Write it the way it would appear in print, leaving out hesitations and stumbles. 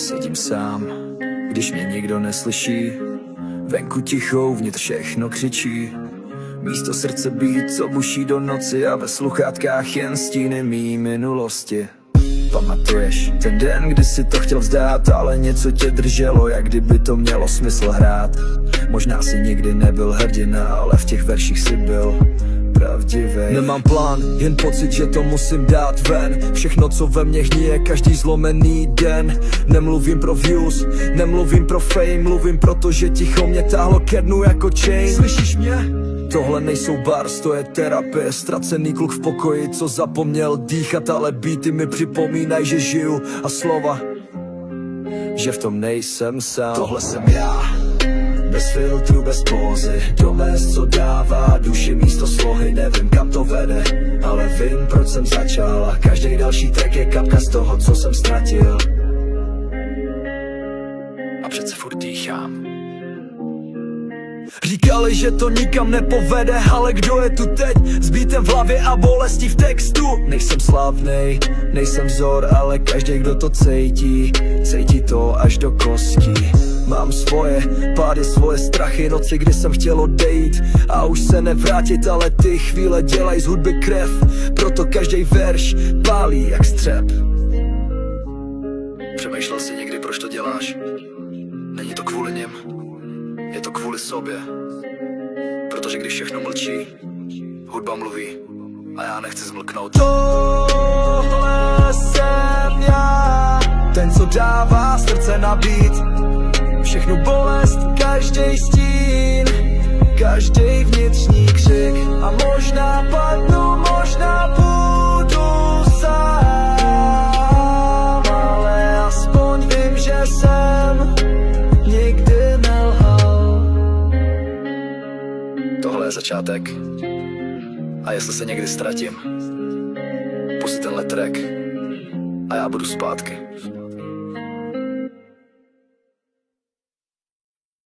Sedím sám, když mě nikdo neslyší. Venku ticho, uvnitř všechno křičí. Místo srdce bít, co buší do noci, a ve sluchátkách jen stíny mý minulosti. Pamatuješ ten den, kdy si to chtěl vzdát, ale něco tě drželo, jak kdyby to mělo smysl hrát. Možná si nikdy nebyl hrdina, ale v těch verších si byl pravdivej. Nemám plán, jen pocit, že to musím dát ven. Všechno, co ve mně hníje, každý zlomený den. Nemluvím pro views, nemluvím pro fame, mluvím proto, že ticho mě táhlo ke dnu jako chain. Slyšíš mě? Tohle nejsou bars, to je terapie. Ztracený kluk v pokoji, co zapomněl dýchat, ale beaty mi připomínají, že žiju, a slova, že v tom nejsem sám. Tohle jsem já, bez filtru, bez pózy, dovést, co dává duši místo slohy. Nevím, kam to vede, ale vím, proč jsem začal, a každý další track je kapka z toho, co jsem ztratil. A přece furt dýchám. Říkali, že to nikam nepovede, ale kdo je tu teď s beatem v hlavě a bolestí v textu? Nejsem slavnej, nejsem vzor, ale každý, kdo to cítí, cítí to až do kostí. Mám svoje pády, svoje strachy, noci, kdy jsem chtěl odejít a už se nevrátit, ale ty chvíle dělají z hudby krev, proto každý verš pálí jak střep. Přemýšlel jsi někdy, proč to děláš? Není to kvůli něm, je to kvůli sobě. Protože když všechno mlčí, hudba mluví a já nechci zmlknout. Tohle jsem já, ten, co dává srdce na beat. Všechnu bolest, každej stín, každej vnitřní křik. A možná padnu, možná budu sám, ale aspoň vím, že jsem nikdy nelhal. Tohle je začátek, a jestli se někdy ztratím, pusti tenhle track a já budu zpátky.